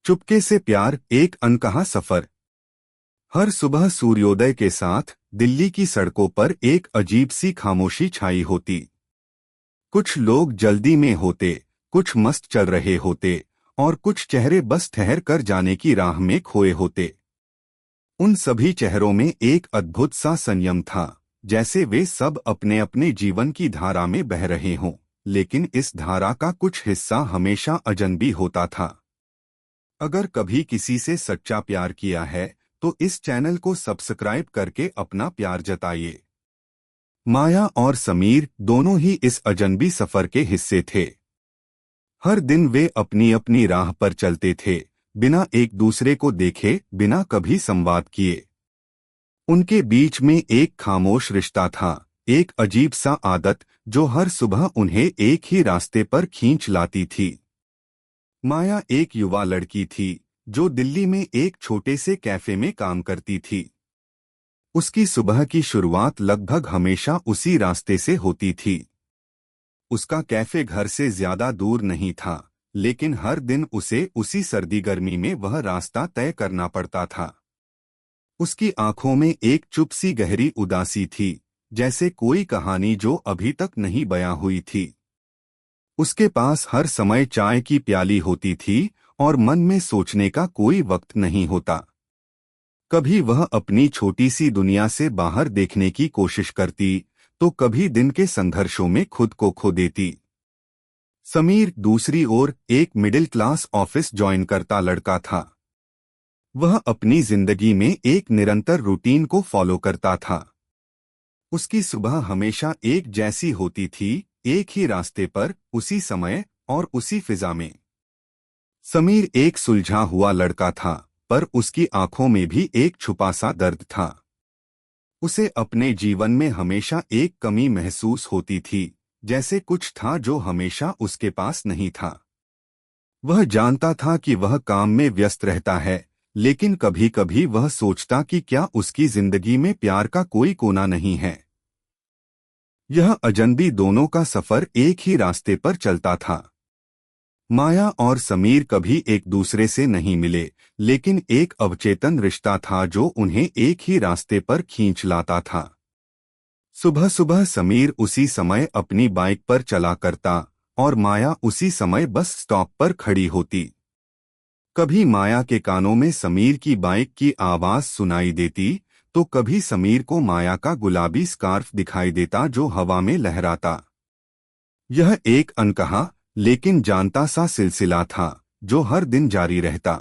चुपके से प्यार, एक अनकहा सफर। हर सुबह सूर्योदय के साथ दिल्ली की सड़कों पर एक अजीब सी खामोशी छाई होती। कुछ लोग जल्दी में होते, कुछ मस्त चल रहे होते और कुछ चेहरे बस ठहर कर जाने की राह में खोए होते। उन सभी चेहरों में एक अद्भुत सा संयम था, जैसे वे सब अपने अपने जीवन की धारा में बह रहे हों, लेकिन इस धारा का कुछ हिस्सा हमेशा अजनबी होता था। अगर कभी किसी से सच्चा प्यार किया है तो इस चैनल को सब्सक्राइब करके अपना प्यार जताइए। माया और समीर दोनों ही इस अजनबी सफर के हिस्से थे। हर दिन वे अपनी अपनी राह पर चलते थे, बिना एक दूसरे को देखे, बिना कभी संवाद किए। उनके बीच में एक खामोश रिश्ता था, एक अजीब सा आदत जो हर सुबह उन्हें एक ही रास्ते पर खींच लाती थी। माया एक युवा लड़की थी जो दिल्ली में एक छोटे से कैफे में काम करती थी। उसकी सुबह की शुरुआत लगभग हमेशा उसी रास्ते से होती थी। उसका कैफे घर से ज्यादा दूर नहीं था, लेकिन हर दिन उसे उसी सर्दी गर्मी में वह रास्ता तय करना पड़ता था। उसकी आंखों में एक चुप सी गहरी उदासी थी, जैसे कोई कहानी जो अभी तक नहीं बयां हुई थी। उसके पास हर समय चाय की प्याली होती थी और मन में सोचने का कोई वक्त नहीं होता। कभी वह अपनी छोटी सी दुनिया से बाहर देखने की कोशिश करती, तो कभी दिन के संघर्षों में खुद को खो देती। समीर दूसरी ओर एक मिडिल क्लास ऑफिस ज्वाइन करता लड़का था। वह अपनी जिंदगी में एक निरंतर रूटीन को फॉलो करता था। उसकी सुबह हमेशा एक जैसी होती थी, एक ही रास्ते पर, उसी समय और उसी फिजा में। समीर एक सुलझा हुआ लड़का था, पर उसकी आंखों में भी एक छुपा सा दर्द था। उसे अपने जीवन में हमेशा एक कमी महसूस होती थी, जैसे कुछ था जो हमेशा उसके पास नहीं था। वह जानता था कि वह काम में व्यस्त रहता है, लेकिन कभी कभी वह सोचता कि क्या उसकी जिंदगी में प्यार का कोई कोना नहीं है। यह अजनबी दोनों का सफर एक ही रास्ते पर चलता था। माया और समीर कभी एक दूसरे से नहीं मिले, लेकिन एक अवचेतन रिश्ता था जो उन्हें एक ही रास्ते पर खींच लाता था। सुबह सुबह समीर उसी समय अपनी बाइक पर चला करता और माया उसी समय बस स्टॉप पर खड़ी होती। कभी माया के कानों में समीर की बाइक की आवाज सुनाई देती, तो कभी समीर को माया का गुलाबी स्कार्फ दिखाई देता जो हवा में लहराता। यह एक अनकहा लेकिन जानता सा सिलसिला था, जो हर दिन जारी रहता।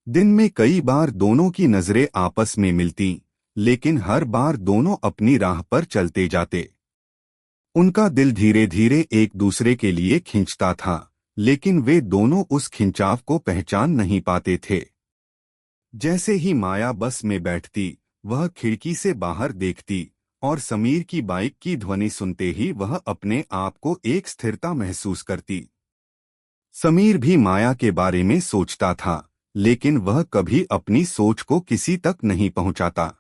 दिन में कई बार दोनों की नजरें आपस में मिलती, लेकिन हर बार दोनों अपनी राह पर चलते जाते। उनका दिल धीरे धीरे एक दूसरे के लिए खिंचता था, लेकिन वे दोनों उस खिंचाव को पहचान नहीं पाते थे। जैसे ही माया बस में बैठती, वह खिड़की से बाहर देखती और समीर की बाइक की ध्वनि सुनते ही वह अपने आप को एक स्थिरता महसूस करती। समीर भी माया के बारे में सोचता था, लेकिन वह कभी अपनी सोच को किसी तक नहीं पहुंचाता।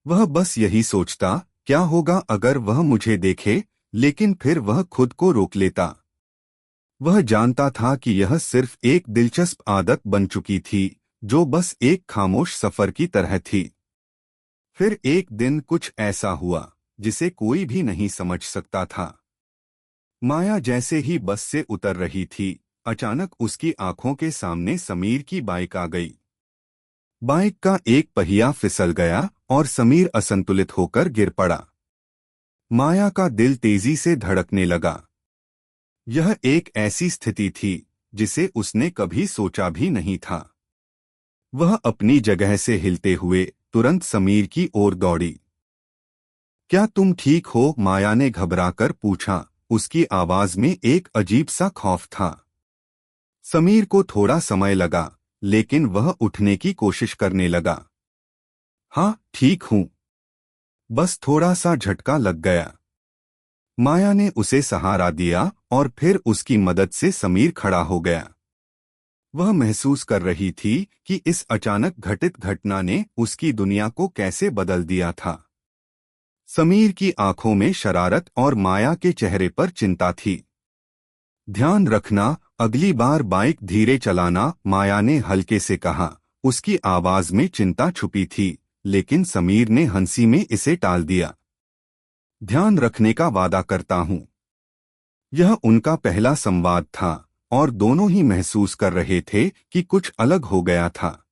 वह बस यही सोचता, क्या होगा अगर वह मुझे देखे, लेकिन फिर वह खुद को रोक लेता। वह जानता था कि यह सिर्फ एक दिलचस्प आदत बन चुकी थी, जो बस एक खामोश सफर की तरह थी। फिर एक दिन कुछ ऐसा हुआ जिसे कोई भी नहीं समझ सकता था। माया जैसे ही बस से उतर रही थी, अचानक उसकी आंखों के सामने समीर की बाइक आ गई। बाइक का एक पहिया फिसल गया और समीर असंतुलित होकर गिर पड़ा। माया का दिल तेजी से धड़कने लगा। यह एक ऐसी स्थिति थी जिसे उसने कभी सोचा भी नहीं था। वह अपनी जगह से हिलते हुए तुरंत समीर की ओर दौड़ी। क्या तुम ठीक हो? माया ने घबराकर पूछा, उसकी आवाज में एक अजीब सा खौफ था। समीर को थोड़ा समय लगा, लेकिन वह उठने की कोशिश करने लगा। हाँ, ठीक हूं, बस थोड़ा सा झटका लग गया। माया ने उसे सहारा दिया और फिर उसकी मदद से समीर खड़ा हो गया। वह महसूस कर रही थी कि इस अचानक घटित घटना ने उसकी दुनिया को कैसे बदल दिया था। समीर की आंखों में शरारत और माया के चेहरे पर चिंता थी। ध्यान रखना, अगली बार बाइक धीरे चलाना, माया ने हल्के से कहा। उसकी आवाज में चिंता छुपी थी, लेकिन समीर ने हंसी में इसे टाल दिया। ध्यान रखने का वादा करता हूँ। यह उनका पहला संवाद था और दोनों ही महसूस कर रहे थे कि कुछ अलग हो गया था।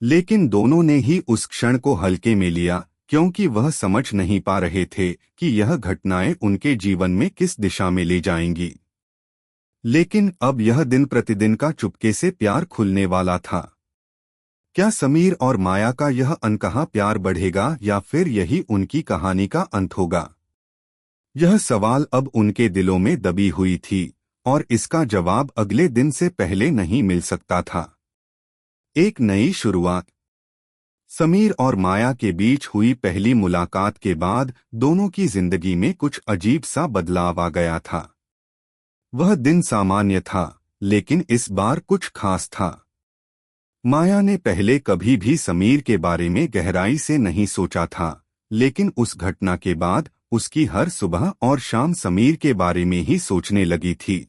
लेकिन दोनों ने ही उस क्षण को हल्के में लिया, क्योंकि वह समझ नहीं पा रहे थे कि यह घटनाएं उनके जीवन में किस दिशा में ले जाएंगी। लेकिन अब यह दिन प्रतिदिन का चुपके से प्यार खुलने वाला था। क्या समीर और माया का यह अनकहा प्यार बढ़ेगा या फिर यही उनकी कहानी का अंत होगा? यह सवाल अब उनके दिलों में दबी हुई थी और इसका जवाब अगले दिन से पहले नहीं मिल सकता था। एक नई शुरुआत। समीर और माया के बीच हुई पहली मुलाकात के बाद दोनों की जिंदगी में कुछ अजीब सा बदलाव आ गया था। वह दिन सामान्य था, लेकिन इस बार कुछ खास था। माया ने पहले कभी भी समीर के बारे में गहराई से नहीं सोचा था, लेकिन उस घटना के बाद उसकी हर सुबह और शाम समीर के बारे में ही सोचने लगी थी।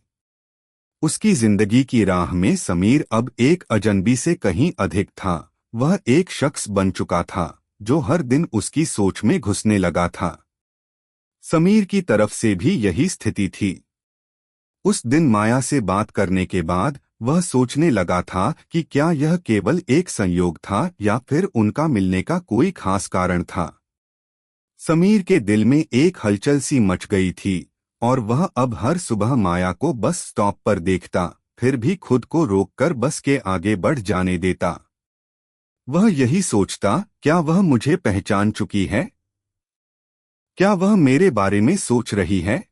उसकी जिंदगी की राह में समीर अब एक अजनबी से कहीं अधिक था। वह एक शख्स बन चुका था जो हर दिन उसकी सोच में घुसने लगा था। समीर की तरफ से भी यही स्थिति थी। उस दिन माया से बात करने के बाद वह सोचने लगा था कि क्या यह केवल एक संयोग था या फिर उनका मिलने का कोई खास कारण था। समीर के दिल में एक हलचल सी मच गई थी और वह अब हर सुबह माया को बस स्टॉप पर देखता, फिर भी खुद को रोककर बस के आगे बढ़ जाने देता। वह यही सोचता, क्या वह मुझे पहचान चुकी है? क्या वह मेरे बारे में सोच रही है?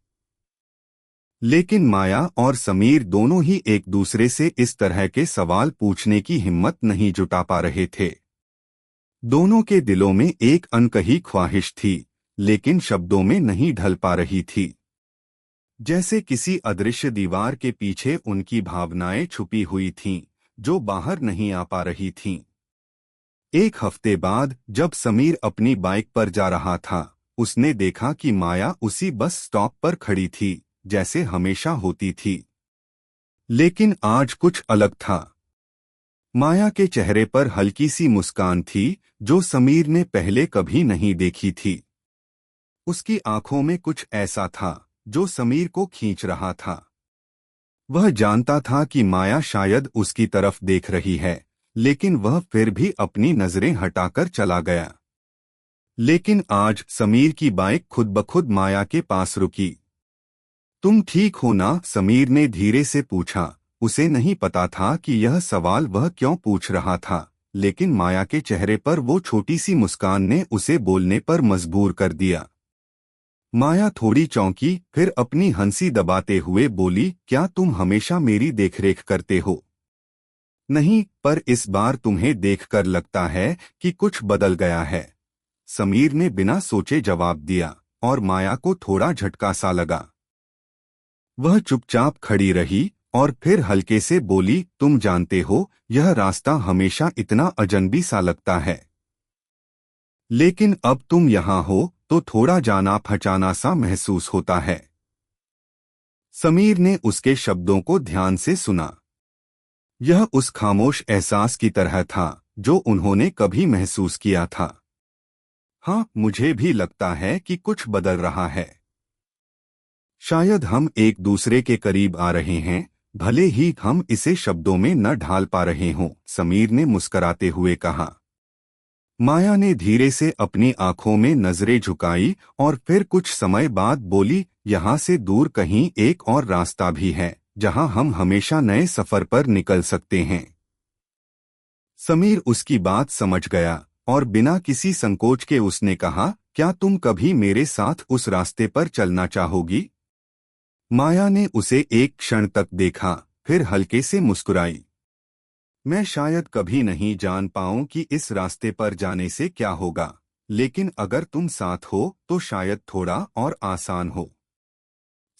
लेकिन माया और समीर दोनों ही एक दूसरे से इस तरह के सवाल पूछने की हिम्मत नहीं जुटा पा रहे थे। दोनों के दिलों में एक अनकही ख्वाहिश थी, लेकिन शब्दों में नहीं ढल पा रही थी। जैसे किसी अदृश्य दीवार के पीछे उनकी भावनाएं छुपी हुई थीं, जो बाहर नहीं आ पा रही थीं। एक हफ्ते बाद जब समीर अपनी बाइक पर जा रहा था, उसने देखा कि माया उसी बस स्टॉप पर खड़ी थी, जैसे हमेशा होती थी। लेकिन आज कुछ अलग था। माया के चेहरे पर हल्की सी मुस्कान थी, जो समीर ने पहले कभी नहीं देखी थी। उसकी आंखों में कुछ ऐसा था जो समीर को खींच रहा था। वह जानता था कि माया शायद उसकी तरफ देख रही है, लेकिन वह फिर भी अपनी नजरें हटाकर चला गया। लेकिन आज समीर की बाइक खुद ब खुद माया के पास रुकी। तुम ठीक हो ना? समीर ने धीरे से पूछा। उसे नहीं पता था कि यह सवाल वह क्यों पूछ रहा था, लेकिन माया के चेहरे पर वो छोटी सी मुस्कान ने उसे बोलने पर मजबूर कर दिया। माया थोड़ी चौंकी, फिर अपनी हंसी दबाते हुए बोली, क्या तुम हमेशा मेरी देखरेख करते हो? नहीं, पर इस बार तुम्हें देखकर लगता है कि कुछ बदल गया है। समीर ने बिना सोचे जवाब दिया और माया को थोड़ा झटका सा लगा। वह चुपचाप खड़ी रही और फिर हल्के से बोली, तुम जानते हो, यह रास्ता हमेशा इतना अजनबी सा लगता है। लेकिन अब तुम यहाँ हो तो थोड़ा जाना पहचाना सा महसूस होता है। समीर ने उसके शब्दों को ध्यान से सुना। यह उस खामोश एहसास की तरह था जो उन्होंने कभी महसूस किया था। हाँ, मुझे भी लगता है कि कुछ बदल रहा है। शायद हम एक दूसरे के करीब आ रहे हैं, भले ही हम इसे शब्दों में न ढाल पा रहे हों, समीर ने मुस्कराते हुए कहा। माया ने धीरे से अपनी आंखों में नजरें झुकाई और फिर कुछ समय बाद बोली, यहाँ से दूर कहीं एक और रास्ता भी है, जहाँ हम हमेशा नए सफर पर निकल सकते हैं। समीर उसकी बात समझ गया और बिना किसी संकोच के उसने कहा, क्या तुम कभी मेरे साथ उस रास्ते पर चलना चाहोगी? माया ने उसे एक क्षण तक देखा, फिर हल्के से मुस्कुराई। मैं शायद कभी नहीं जान पाऊं कि इस रास्ते पर जाने से क्या होगा, लेकिन अगर तुम साथ हो तो शायद थोड़ा और आसान हो।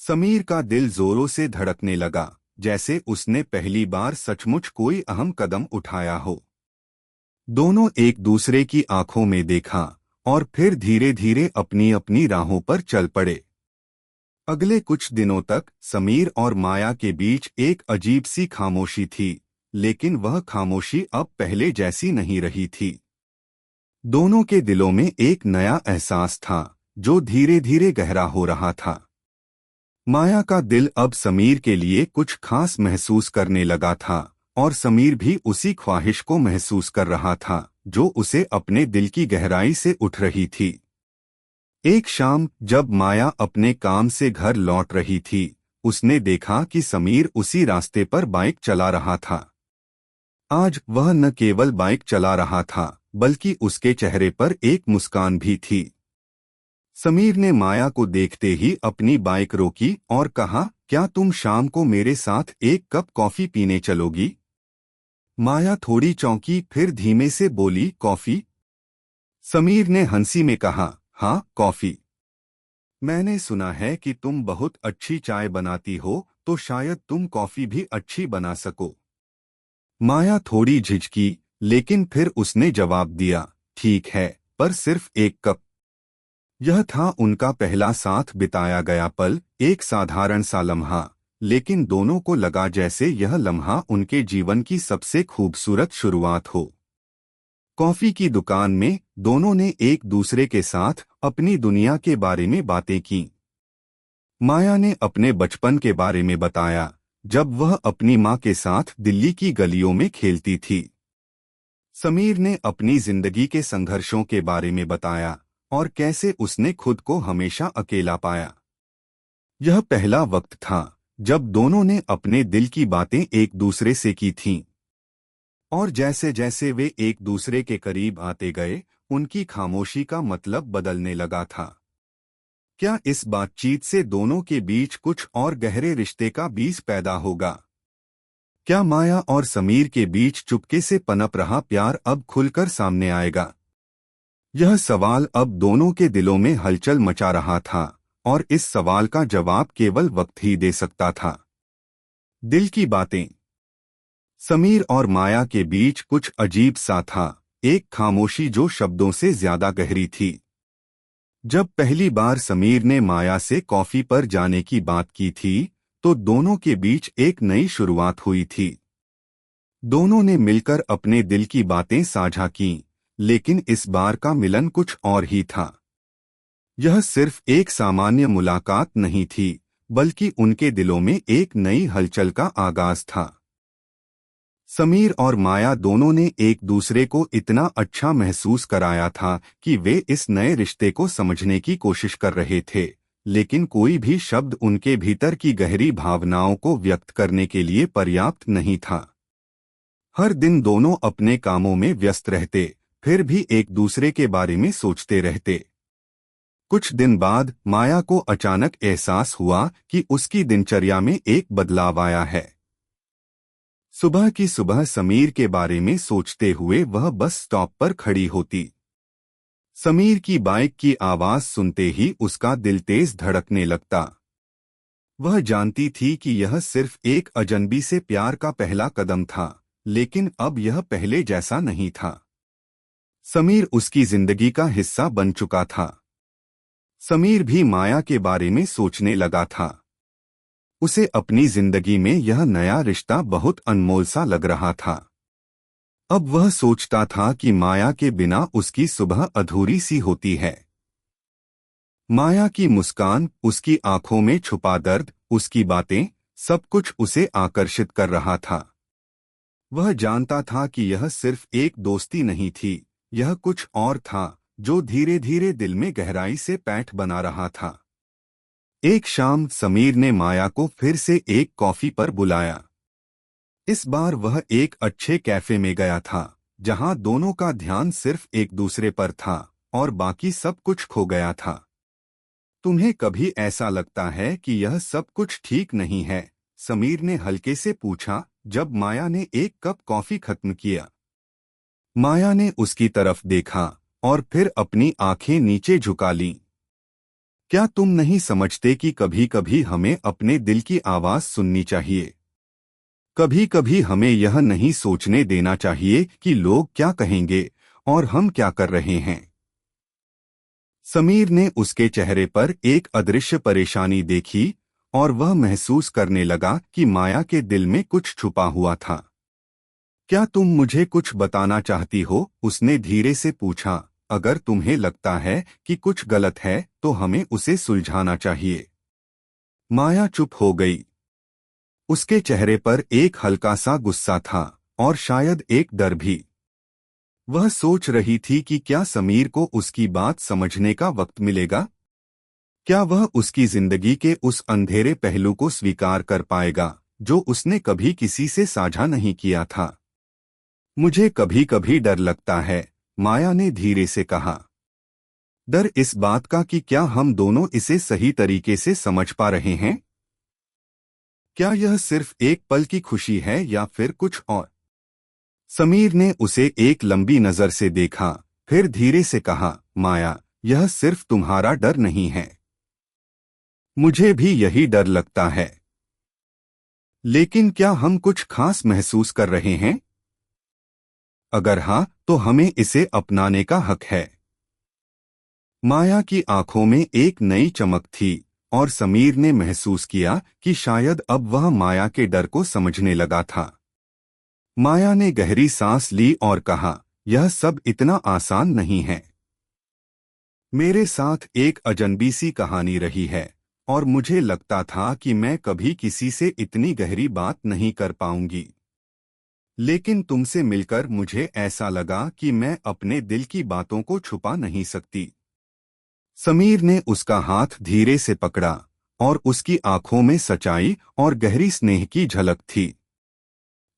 समीर का दिल जोरों से धड़कने लगा, जैसे उसने पहली बार सचमुच कोई अहम कदम उठाया हो। दोनों एक दूसरे की आंखों में देखा और फिर धीरे धीरे अपनी अपनी राहों पर चल पड़े। अगले कुछ दिनों तक समीर और माया के बीच एक अजीब सी खामोशी थी, लेकिन वह खामोशी अब पहले जैसी नहीं रही थी। दोनों के दिलों में एक नया एहसास था, जो धीरे धीरे गहरा हो रहा था। माया का दिल अब समीर के लिए कुछ खास महसूस करने लगा था, और समीर भी उसी ख्वाहिश को महसूस कर रहा था जो उसे अपने दिल की गहराई से उठ रही थी। एक शाम जब माया अपने काम से घर लौट रही थी, उसने देखा कि समीर उसी रास्ते पर बाइक चला रहा था। आज वह न केवल बाइक चला रहा था, बल्कि उसके चेहरे पर एक मुस्कान भी थी। समीर ने माया को देखते ही अपनी बाइक रोकी और कहा, क्या तुम शाम को मेरे साथ एक कप कॉफी पीने चलोगी? माया थोड़ी चौंकी, फिर धीमे से बोली, कॉफी? समीर ने हंसी में कहा, हाँ, कॉफी। मैंने सुना है कि तुम बहुत अच्छी चाय बनाती हो, तो शायद तुम कॉफी भी अच्छी बना सको। माया थोड़ी झिझकी, लेकिन फिर उसने जवाब दिया, ठीक है, पर सिर्फ एक कप। यह था उनका पहला साथ बिताया गया पल, एक साधारण सा लम्हा, लेकिन दोनों को लगा जैसे यह लम्हा उनके जीवन की सबसे खूबसूरत शुरुआत हो। कॉफी की दुकान में दोनों ने एक दूसरे के साथ अपनी दुनिया के बारे में बातें की। माया ने अपने बचपन के बारे में बताया, जब वह अपनी माँ के साथ दिल्ली की गलियों में खेलती थी। समीर ने अपनी जिंदगी के संघर्षों के बारे में बताया और कैसे उसने खुद को हमेशा अकेला पाया। यह पहला वक्त था जब दोनों ने अपने दिल की बातें एक दूसरे से की थीं, और जैसे जैसे वे एक दूसरे के करीब आते गए, उनकी खामोशी का मतलब बदलने लगा था। क्या इस बातचीत से दोनों के बीच कुछ और गहरे रिश्ते का बीज पैदा होगा? क्या माया और समीर के बीच चुपके से पनप रहा प्यार अब खुलकर सामने आएगा? यह सवाल अब दोनों के दिलों में हलचल मचा रहा था, और इस सवाल का जवाब केवल वक्त ही दे सकता था। दिल की बातें। समीर और माया के बीच कुछ अजीब सा था, एक खामोशी जो शब्दों से ज्यादा गहरी थी। जब पहली बार समीर ने माया से कॉफी पर जाने की बात की थी, तो दोनों के बीच एक नई शुरुआत हुई थी। दोनों ने मिलकर अपने दिल की बातें साझा कीं, लेकिन इस बार का मिलन कुछ और ही था। यह सिर्फ एक सामान्य मुलाकात नहीं थी, बल्कि उनके दिलों में एक नई हलचल का आगाज था। समीर और माया दोनों ने एक दूसरे को इतना अच्छा महसूस कराया था कि वे इस नए रिश्ते को समझने की कोशिश कर रहे थे, लेकिन कोई भी शब्द उनके भीतर की गहरी भावनाओं को व्यक्त करने के लिए पर्याप्त नहीं था। हर दिन दोनों अपने कामों में व्यस्त रहते, फिर भी एक दूसरे के बारे में सोचते रहते। कुछ दिन बाद माया को अचानक एहसास हुआ कि उसकी दिनचर्या में एक बदलाव आया है। सुबह की सुबह समीर के बारे में सोचते हुए वह बस स्टॉप पर खड़ी होती। समीर की बाइक की आवाज सुनते ही उसका दिल तेज धड़कने लगता। वह जानती थी कि यह सिर्फ एक अजनबी से प्यार का पहला कदम था, लेकिन अब यह पहले जैसा नहीं था। समीर उसकी जिंदगी का हिस्सा बन चुका था। समीर भी माया के बारे में सोचने लगा था। उसे अपनी जिंदगी में यह नया रिश्ता बहुत अनमोल सा लग रहा था। अब वह सोचता था कि माया के बिना उसकी सुबह अधूरी सी होती है। माया की मुस्कान, उसकी आंखों में छुपा दर्द, उसकी बातें, सब कुछ उसे आकर्षित कर रहा था। वह जानता था कि यह सिर्फ एक दोस्ती नहीं थी, यह कुछ और था जो धीरे धीरे दिल में गहराई से पैठ बना रहा था। एक शाम समीर ने माया को फिर से एक कॉफी पर बुलाया। इस बार वह एक अच्छे कैफे में गया था, जहां दोनों का ध्यान सिर्फ एक दूसरे पर था और बाकी सब कुछ खो गया था। तुम्हें कभी ऐसा लगता है कि यह सब कुछ ठीक नहीं है? समीर ने हल्के से पूछा जब माया ने एक कप कॉफी खत्म किया। माया ने उसकी तरफ देखा और फिर अपनी आंखें नीचे झुका लीं। क्या तुम नहीं समझते कि कभी कभी हमें अपने दिल की आवाज सुननी चाहिए? कभी कभी हमें यह नहीं सोचने देना चाहिए कि लोग क्या कहेंगे और हम क्या कर रहे हैं। समीर ने उसके चेहरे पर एक अदृश्य परेशानी देखी और वह महसूस करने लगा कि माया के दिल में कुछ छुपा हुआ था। क्या तुम मुझे कुछ बताना चाहती हो? उसने धीरे से पूछा। अगर तुम्हें लगता है कि कुछ गलत है तो हमें उसे सुलझाना चाहिए। माया चुप हो गई। उसके चेहरे पर एक हल्का सा गुस्सा था और शायद एक डर भी। वह सोच रही थी कि क्या समीर को उसकी बात समझने का वक्त मिलेगा? क्या वह उसकी जिंदगी के उस अंधेरे पहलू को स्वीकार कर पाएगा जो उसने कभी किसी से साझा नहीं किया था? मुझे कभी कभी डर लगता है, माया ने धीरे से कहा। डर इस बात का कि क्या हम दोनों इसे सही तरीके से समझ पा रहे हैं? क्या यह सिर्फ एक पल की खुशी है या फिर कुछ और? समीर ने उसे एक लंबी नजर से देखा, फिर धीरे से कहा, माया, यह सिर्फ तुम्हारा डर नहीं है। मुझे भी यही डर लगता है। लेकिन क्या हम कुछ खास महसूस कर रहे हैं? अगर हाँ, तो हमें इसे अपनाने का हक है। माया की आंखों में एक नई चमक थी और समीर ने महसूस किया कि शायद अब वह माया के डर को समझने लगा था। माया ने गहरी सांस ली और कहा, यह सब इतना आसान नहीं है। मेरे साथ एक अजनबी सी कहानी रही है और मुझे लगता था कि मैं कभी किसी से इतनी गहरी बात नहीं कर पाऊंगी। लेकिन तुमसे मिलकर मुझे ऐसा लगा कि मैं अपने दिल की बातों को छुपा नहीं सकती। समीर ने उसका हाथ धीरे से पकड़ा और उसकी आंखों में सच्चाई और गहरी स्नेह की झलक थी।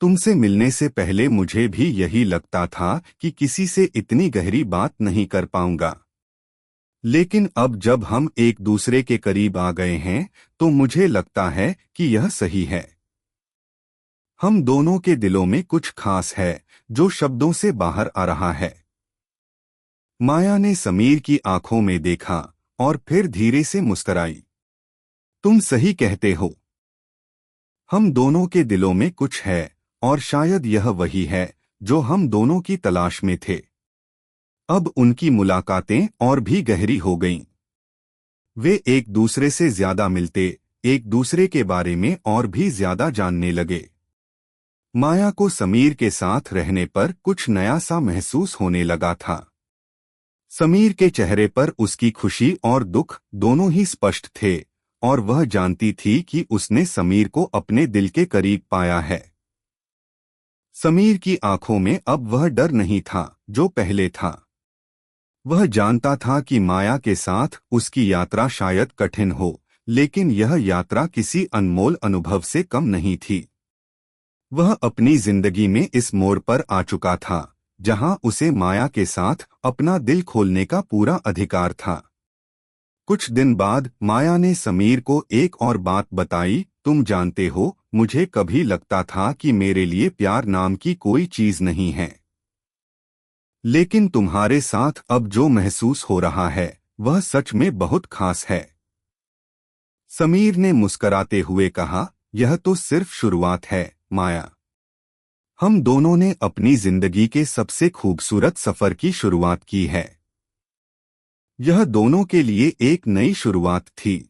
तुमसे मिलने से पहले मुझे भी यही लगता था कि किसी से इतनी गहरी बात नहीं कर पाऊंगा। लेकिन अब जब हम एक दूसरे के करीब आ गए हैं तो मुझे लगता है कि यह सही है। हम दोनों के दिलों में कुछ खास है जो शब्दों से बाहर आ रहा है। माया ने समीर की आंखों में देखा और फिर धीरे से मुस्कुराई। तुम सही कहते हो। हम दोनों के दिलों में कुछ है और शायद यह वही है जो हम दोनों की तलाश में थे। अब उनकी मुलाकातें और भी गहरी हो गईं। वे एक दूसरे से ज्यादा मिलते, एक दूसरे के बारे में और भी ज्यादा जानने लगे। माया को समीर के साथ रहने पर कुछ नया सा महसूस होने लगा था। समीर के चेहरे पर उसकी खुशी और दुख दोनों ही स्पष्ट थे और वह जानती थी कि उसने समीर को अपने दिल के करीब पाया है। समीर की आंखों में अब वह डर नहीं था जो पहले था। वह जानता था कि माया के साथ उसकी यात्रा शायद कठिन हो, लेकिन यह यात्रा किसी अनमोल अनुभव से कम नहीं थी। वह अपनी जिंदगी में इस मोड़ पर आ चुका था जहां उसे माया के साथ अपना दिल खोलने का पूरा अधिकार था। कुछ दिन बाद माया ने समीर को एक और बात बताई। तुम जानते हो, मुझे कभी लगता था कि मेरे लिए प्यार नाम की कोई चीज नहीं है। लेकिन तुम्हारे साथ अब जो महसूस हो रहा है वह सच में बहुत खास है। समीर ने मुस्कराते हुए कहा, यह तो सिर्फ शुरुआत है, माया। हम दोनों ने अपनी जिंदगी के सबसे खूबसूरत सफर की शुरुआत की है। यह दोनों के लिए एक नई शुरुआत थी।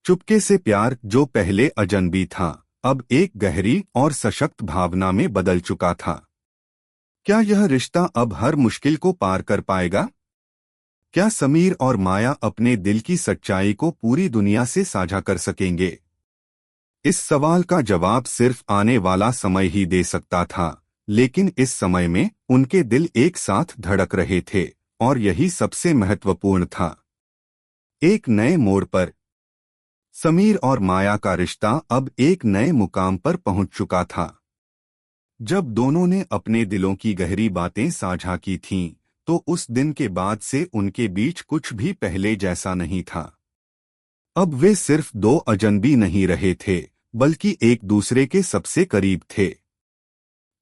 चुपके से प्यार जो पहले अजनबी था, अब एक गहरी और सशक्त भावना में बदल चुका था। क्या यह रिश्ता अब हर मुश्किल को पार कर पाएगा? क्या समीर और माया अपने दिल की सच्चाई को पूरी दुनिया से साझा कर सकेंगे? इस सवाल का जवाब सिर्फ आने वाला समय ही दे सकता था, लेकिन इस समय में उनके दिल एक साथ धड़क रहे थे और यही सबसे महत्वपूर्ण था। एक नए मोड़ पर समीर और माया का रिश्ता अब एक नए मुकाम पर पहुंच चुका था। जब दोनों ने अपने दिलों की गहरी बातें साझा की थीं, तो उस दिन के बाद से उनके बीच कुछ भी पहले जैसा नहीं था। अब वे सिर्फ दो अजनबी नहीं रहे थे, बल्कि एक दूसरे के सबसे करीब थे।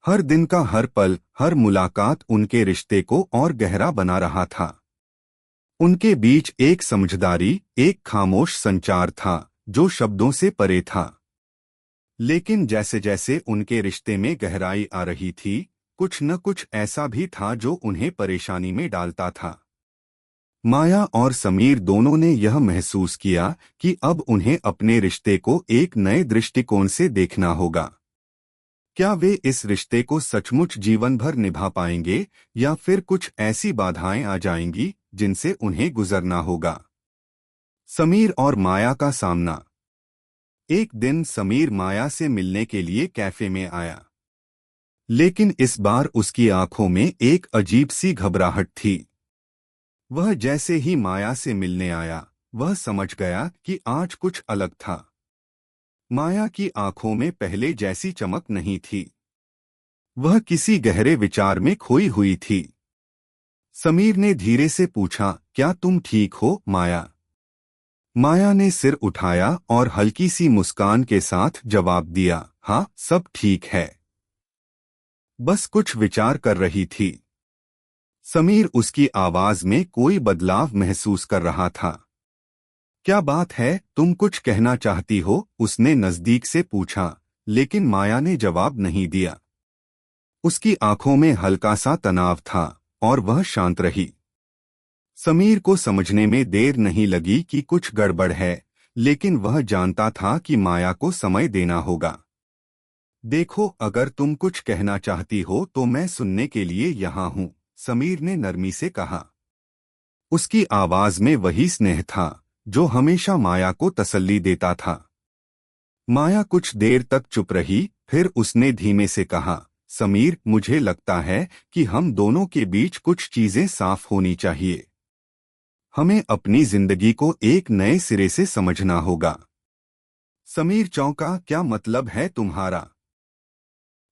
हर दिन का हर पल, हर मुलाकात उनके रिश्ते को और गहरा बना रहा था। उनके बीच एक समझदारी, एक खामोश संचार था जो शब्दों से परे था। लेकिन जैसे जैसे उनके रिश्ते में गहराई आ रही थी, कुछ न कुछ ऐसा भी था जो उन्हें परेशानी में डालता था। माया और समीर दोनों ने यह महसूस किया कि अब उन्हें अपने रिश्ते को एक नए दृष्टिकोण से देखना होगा। क्या वे इस रिश्ते को सचमुच जीवन भर निभा पाएंगे या फिर कुछ ऐसी बाधाएं आ जाएंगी जिनसे उन्हें गुजरना होगा। समीर और माया का सामना। एक दिन समीर माया से मिलने के लिए कैफे में आया, लेकिन इस बार उसकी आंखों में एक अजीब सी घबराहट थी। वह जैसे ही माया से मिलने आया, वह समझ गया कि आज कुछ अलग था। माया की आंखों में पहले जैसी चमक नहीं थी, वह किसी गहरे विचार में खोई हुई थी। समीर ने धीरे से पूछा, क्या तुम ठीक हो माया? माया ने सिर उठाया और हल्की सी मुस्कान के साथ जवाब दिया, हाँ सब ठीक है, बस कुछ विचार कर रही थी। समीर उसकी आवाज में कोई बदलाव महसूस कर रहा था। क्या बात है, तुम कुछ कहना चाहती हो? उसने नजदीक से पूछा, लेकिन माया ने जवाब नहीं दिया। उसकी आंखों में हल्का सा तनाव था और वह शांत रही। समीर को समझने में देर नहीं लगी कि कुछ गड़बड़ है, लेकिन वह जानता था कि माया को समय देना होगा। देखो, अगर तुम कुछ कहना चाहती हो तो मैं सुनने के लिए यहाँ हूँ, समीर ने नरमी से कहा। उसकी आवाज में वही स्नेह था जो हमेशा माया को तसल्ली देता था। माया कुछ देर तक चुप रही, फिर उसने धीमे से कहा, समीर, मुझे लगता है कि हम दोनों के बीच कुछ चीजें साफ होनी चाहिए। हमें अपनी जिंदगी को एक नए सिरे से समझना होगा। समीर चौंका, क्या मतलब है तुम्हारा?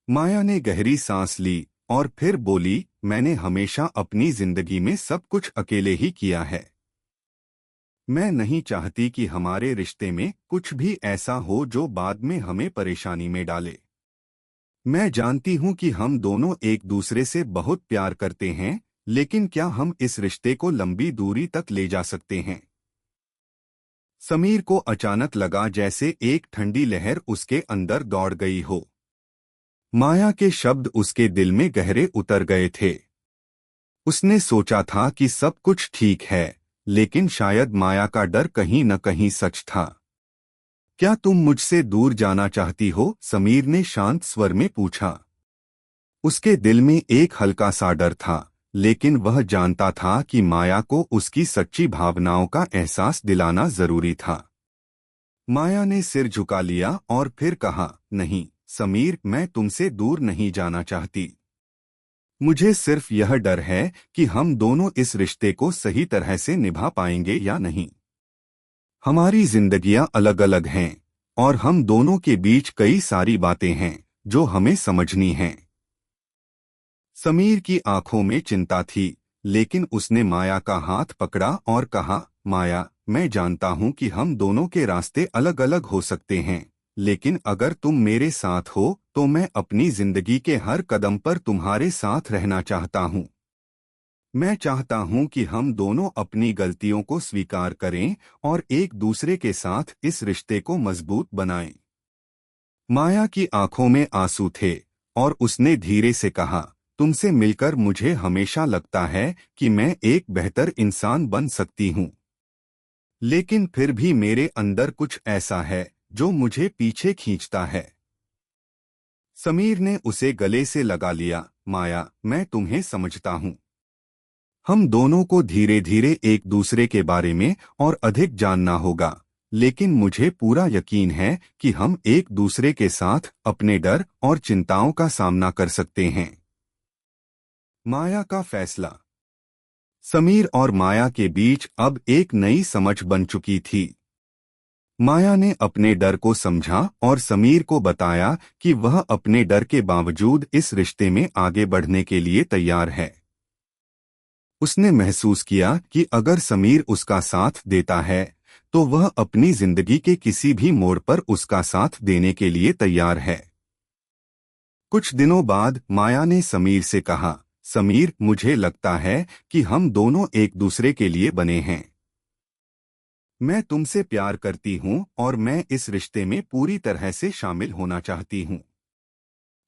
माया ने गहरी सांस ली और फिर बोली, मैंने हमेशा अपनी जिंदगी में सब कुछ अकेले ही किया है। मैं नहीं चाहती कि हमारे रिश्ते में कुछ भी ऐसा हो जो बाद में हमें परेशानी में डाले। मैं जानती हूं कि हम दोनों एक दूसरे से बहुत प्यार करते हैं, लेकिन क्या हम इस रिश्ते को लंबी दूरी तक ले जा सकते हैं? समीर को अचानक लगा जैसे एक ठंडी लहर उसके अंदर दौड़ गई हो। माया के शब्द उसके दिल में गहरे उतर गए थे। उसने सोचा था कि सब कुछ ठीक है, लेकिन शायद माया का डर कहीं न कहीं सच था। क्या तुम मुझसे दूर जाना चाहती हो? समीर ने शांत स्वर में पूछा। उसके दिल में एक हल्का सा डर था, लेकिन वह जानता था कि माया को उसकी सच्ची भावनाओं का एहसास दिलाना जरूरी था। माया ने सिर झुका लिया और फिर कहा, नहीं समीर, मैं तुमसे दूर नहीं जाना चाहती। मुझे सिर्फ यह डर है कि हम दोनों इस रिश्ते को सही तरह से निभा पाएंगे या नहीं। हमारी जिंदगियां अलग अलग हैं और हम दोनों के बीच कई सारी बातें हैं जो हमें समझनी हैं। समीर की आंखों में चिंता थी, लेकिन उसने माया का हाथ पकड़ा और कहा, माया, मैं जानता हूं कि हम दोनों के रास्ते अलग अलग हो सकते हैं, लेकिन अगर तुम मेरे साथ हो तो मैं अपनी जिंदगी के हर कदम पर तुम्हारे साथ रहना चाहता हूं। मैं चाहता हूं कि हम दोनों अपनी गलतियों को स्वीकार करें और एक दूसरे के साथ इस रिश्ते को मजबूत बनाएं। माया की आंखों में आंसू थे और उसने धीरे से कहा, तुमसे मिलकर मुझे हमेशा लगता है कि मैं एक बेहतर इंसान बन सकती हूं, लेकिन फिर भी मेरे अंदर कुछ ऐसा है जो मुझे पीछे खींचता है। समीर ने उसे गले से लगा लिया, माया, मैं तुम्हें समझता हूं। हम दोनों को धीरे धीरे एक दूसरे के बारे में और अधिक जानना होगा, लेकिन मुझे पूरा यकीन है कि हम एक दूसरे के साथ अपने डर और चिंताओं का सामना कर सकते हैं। माया का फैसला। समीर और माया के बीच अब एक नई समझ बन चुकी थी। माया ने अपने डर को समझा और समीर को बताया कि वह अपने डर के बावजूद इस रिश्ते में आगे बढ़ने के लिए तैयार है। उसने महसूस किया कि अगर समीर उसका साथ देता है तो वह अपनी जिंदगी के किसी भी मोड़ पर उसका साथ देने के लिए तैयार है। कुछ दिनों बाद माया ने समीर से कहा, समीर, मुझे लगता है कि हम दोनों एक दूसरे के लिए बने हैं। मैं तुमसे प्यार करती हूं और मैं इस रिश्ते में पूरी तरह से शामिल होना चाहती हूं।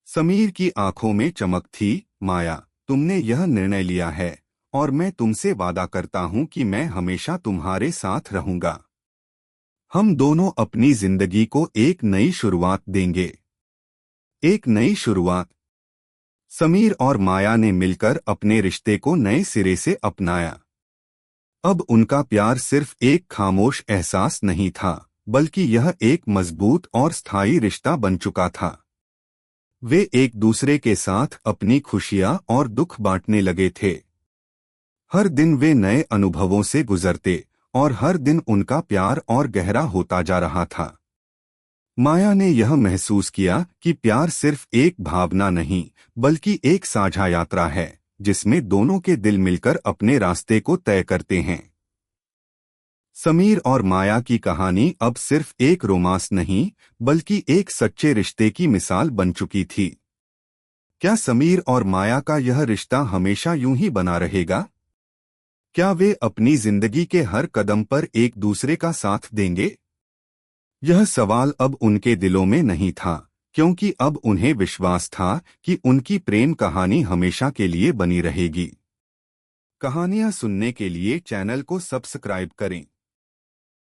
समीर की आंखों में चमक थी, माया, तुमने यह निर्णय लिया है और मैं तुमसे वादा करता हूं कि मैं हमेशा तुम्हारे साथ रहूंगा। हम दोनों अपनी जिंदगी को एक नई शुरुआत देंगे। एक नई शुरुआत। समीर और माया ने मिलकर अपने रिश्ते को नए सिरे से अपनाया। अब उनका प्यार सिर्फ एक खामोश एहसास नहीं था, बल्कि यह एक मजबूत और स्थायी रिश्ता बन चुका था। वे एक दूसरे के साथ अपनी खुशियां और दुख बांटने लगे थे। हर दिन वे नए अनुभवों से गुजरते और हर दिन उनका प्यार और गहरा होता जा रहा था। माया ने यह महसूस किया कि प्यार सिर्फ एक भावना नहीं, बल्कि एक साझा यात्रा है, जिसमें दोनों के दिल मिलकर अपने रास्ते को तय करते हैं। समीर और माया की कहानी अब सिर्फ एक रोमांस नहीं, बल्कि एक सच्चे रिश्ते की मिसाल बन चुकी थी। क्या समीर और माया का यह रिश्ता हमेशा यूं ही बना रहेगा? क्या वे अपनी जिंदगी के हर कदम पर एक दूसरे का साथ देंगे? यह सवाल अब उनके दिलों में नहीं था, क्योंकि अब उन्हें विश्वास था कि उनकी प्रेम कहानी हमेशा के लिए बनी रहेगी। कहानियां सुनने के लिए चैनल को सब्सक्राइब करें।